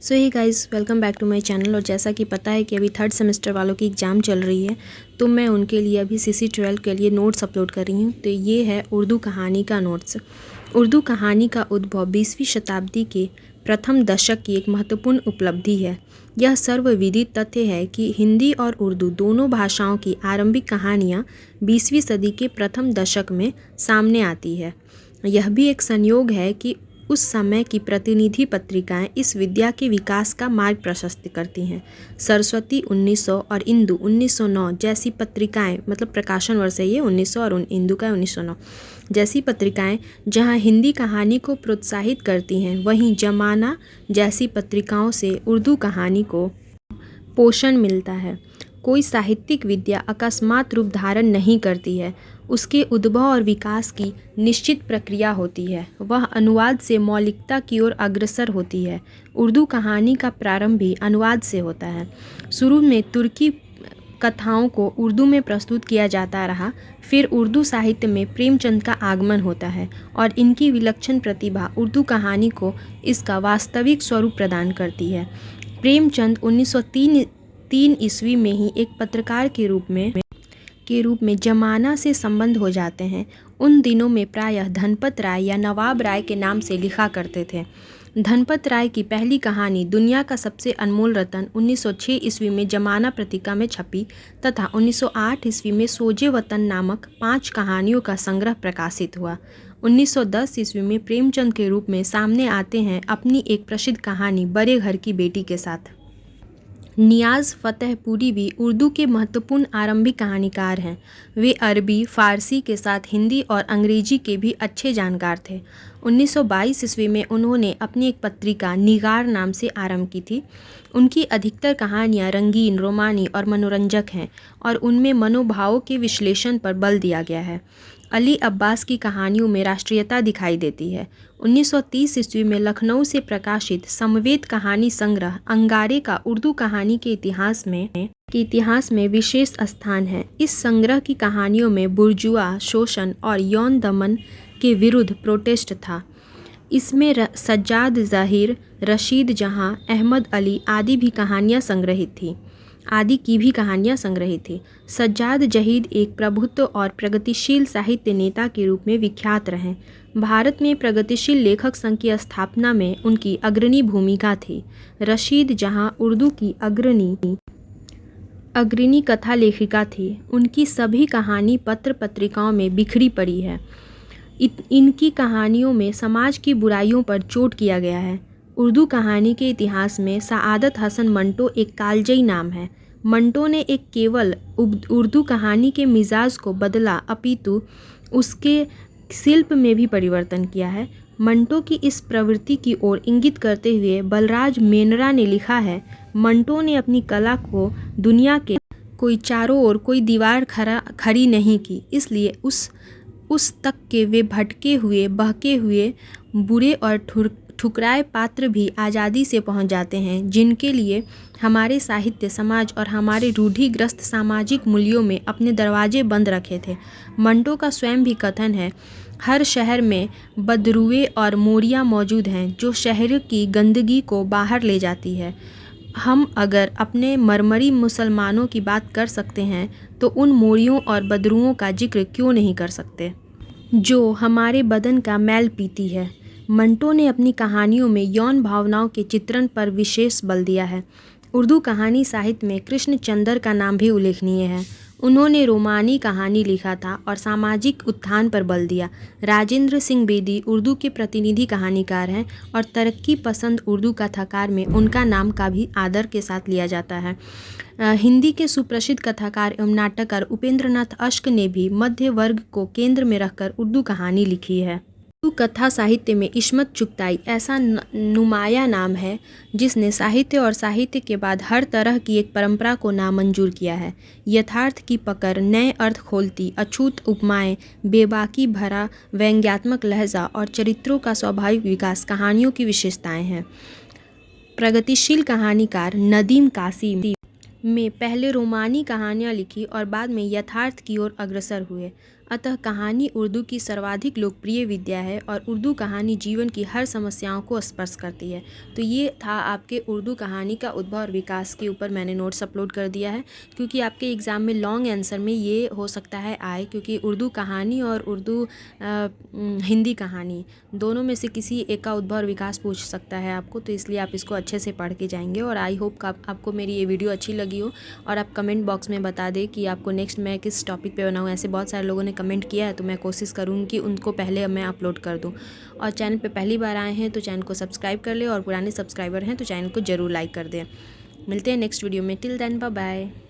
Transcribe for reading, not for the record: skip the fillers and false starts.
So hey guys, welcome back to my channel. और जैसा कि पता है कि अभी थर्ड सेमेस्टर वालों की एग्ज़ाम चल रही है, तो मैं उनके लिए अभी CC12 के लिए नोट्स अपलोड कर रही हूँ। तो ये है उर्दू कहानी का नोट्स। उर्दू कहानी का उद्भव 20वीं शताब्दी के प्रथम दशक की एक महत्वपूर्ण उपलब्धि है। यह सर्वविदित तथ्य है कि हिंदी और उर्दू दोनों भाषाओं की आरंभिक कहानियाँ 20वीं सदी के प्रथम दशक में सामने आती है। यह भी एक संयोग है कि उस समय की प्रतिनिधि पत्रिकाएं इस विद्या के विकास का मार्ग प्रशस्त करती हैं। सरस्वती 1900 और इंदु 1909 जैसी पत्रिकाएं, मतलब प्रकाशन वर्ष है ये 1900 और इंदु का 1909 जैसी पत्रिकाएं जहां हिंदी कहानी को प्रोत्साहित करती हैं, वहीं जमाना जैसी पत्रिकाओं से उर्दू कहानी को पोषण मिलता है। कोई साहित्यिक विद्या अकस्मात रूप धारण नहीं करती है, उसके उद्भव और विकास की निश्चित प्रक्रिया होती है। वह अनुवाद से मौलिकता की ओर अग्रसर होती है। उर्दू कहानी का प्रारंभ भी अनुवाद से होता है। शुरू में तुर्की कथाओं को उर्दू में प्रस्तुत किया जाता रहा, फिर उर्दू साहित्य में प्रेमचंद का आगमन होता है और इनकी विलक्षण प्रतिभा उर्दू कहानी को इसका वास्तविक स्वरूप प्रदान करती है। प्रेमचंद 1903 ईस्वी में ही एक पत्रकार के रूप में जमाना से संबंध हो जाते हैं। उन दिनों में प्रायः धनपत राय या नवाब राय के नाम से लिखा करते थे। धनपत राय की पहली कहानी दुनिया का सबसे अनमोल रतन 1906 ईस्वी में जमाना पत्रिका में छपी तथा 1908 ईस्वी में सोजे वतन नामक 5 कहानियों का संग्रह प्रकाशित हुआ। 1910 ईस्वी में प्रेमचंद के रूप में सामने आते हैं अपनी एक प्रसिद्ध कहानी बड़े घर की बेटी के साथ। नियाज़ फ़तेहपुरी भी उर्दू के महत्वपूर्ण आरंभिक कहानीकार हैं। वे अरबी, फ़ारसी के साथ हिंदी और अंग्रेजी के भी अच्छे जानकार थे। 1922 ईस्वी में उन्होंने अपनी एक पत्रिका निगार नाम से आरंभ की थी। उनकी अधिकतर कहानियाँ रंगीन, रोमानी और मनोरंजक हैं और उनमें मनोभावों के विश्लेषण पर बल दिया गया है। अली अब्बास की कहानियों में राष्ट्रीयता दिखाई देती है। 1930 ईस्वी में लखनऊ से प्रकाशित समवेत कहानी संग्रह अंगारे का उर्दू कहानी के इतिहास में विशेष स्थान है। इस संग्रह की कहानियों में बुर्जुआ शोषण और यौन दमन के विरुद्ध प्रोटेस्ट था। इसमें सज्जाद ज़ाहिर, रशीद जहां, अहमद अली आदि की भी कहानियाँ संग्रहित थी। सज्जाद जहीद एक प्रभुत्व और प्रगतिशील साहित्य नेता के रूप में विख्यात रहे। भारत में प्रगतिशील लेखक संघ की स्थापना में उनकी अग्रणी भूमिका थी। रशीद जहां उर्दू की अग्रणी कथा लेखिका थी। उनकी सभी कहानी पत्र पत्रिकाओं में बिखरी पड़ी है। इनकी कहानियों में समाज की बुराइयों पर चोट किया गया है। उर्दू कहानी के इतिहास में सआदत हसन मंटो एक कालजयी नाम है। मंटो ने एक केवल उर्दू कहानी के मिजाज को बदला, अपितु उसके शिल्प में भी परिवर्तन किया है। मंटो की इस प्रवृत्ति की ओर इंगित करते हुए बलराज मेनरा ने लिखा है, मंटो ने अपनी कला को दुनिया के कोई चारों ओर कोई दीवार खड़ी नहीं की, इसलिए उस तक के वे भटके हुए, बहके हुए, बुरे और ठुकराए पात्र भी आज़ादी से पहुंच जाते हैं, जिनके लिए हमारे साहित्य, समाज और हमारे रूढ़िग्रस्त सामाजिक मूल्यों में अपने दरवाजे बंद रखे थे। मंटो का स्वयं भी कथन है, हर शहर में बदरुए और मोरियां मौजूद हैं जो शहर की गंदगी को बाहर ले जाती है। हम अगर अपने मरमरी मुसलमानों की बात कर सकते हैं तो उन मोरियों और बदरुओं का जिक्र क्यों नहीं कर सकते जो हमारे बदन का मैल पीती है। मंटो ने अपनी कहानियों में यौन भावनाओं के चित्रण पर विशेष बल दिया है। उर्दू कहानी साहित्य में कृष्णचंद्र का नाम भी उल्लेखनीय है। उन्होंने रोमानी कहानी लिखा था और सामाजिक उत्थान पर बल दिया। राजेंद्र सिंह बेदी उर्दू के प्रतिनिधि कहानीकार हैं और तरक्की पसंद उर्दू कथाकार में उनका नाम का भी आदर के साथ लिया जाता है। हिंदी के सुप्रसिद्ध कथाकार एवं नाटककार उपेंद्रनाथ अश्क ने भी मध्य वर्ग को केंद्र में रखकर उर्दू कहानी लिखी है। उर्दू कथा साहित्य में इस्मत चुगताई ऐसा नुमाया नाम है जिसने साहित्य और साहित्य के बाद हर तरह की एक परंपरा को नामंजूर किया है। यथार्थ की पकड़, नए अर्थ खोलती अछूत उपमाएं, बेबाकी भरा व्यंग्यात्मक लहजा और चरित्रों का स्वाभाविक विकास कहानियों की विशेषताएं हैं। प्रगतिशील कहानीकार नदीम कासिम में पहले रोमानी कहानियाँ लिखी और बाद में यथार्थ की ओर अग्रसर हुए। अतः कहानी उर्दू की सर्वाधिक लोकप्रिय विद्या है और उर्दू कहानी जीवन की हर समस्याओं को स्पर्श करती है। तो ये था आपके उर्दू कहानी का उद्भव और विकास के ऊपर मैंने नोट्स अपलोड कर दिया है, क्योंकि आपके एग्ज़ाम में लॉन्ग आंसर में ये हो सकता है आए, क्योंकि उर्दू कहानी और उर्दू हिंदी कहानी दोनों में से किसी एक का उद्भव और विकास पूछ सकता है आपको। तो इसलिए आप इसको अच्छे से पढ़ के जाएंगे और आई होप आपको मेरी ये वीडियो अच्छी लगी हो और आप कमेंट बॉक्स में बता दें कि आपको नेक्स्ट मैं किस टॉपिक पे बनाऊँ। ऐसे बहुत सारे लोगों ने कमेंट किया है, तो मैं कोशिश करूँगी कि उनको पहले मैं अपलोड कर दूँ। और चैनल पे पहली बार आए हैं तो चैनल को सब्सक्राइब कर ले और पुराने सब्सक्राइबर हैं तो चैनल को ज़रूर लाइक कर दें। मिलते हैं नेक्स्ट वीडियो में। Till then bye bye.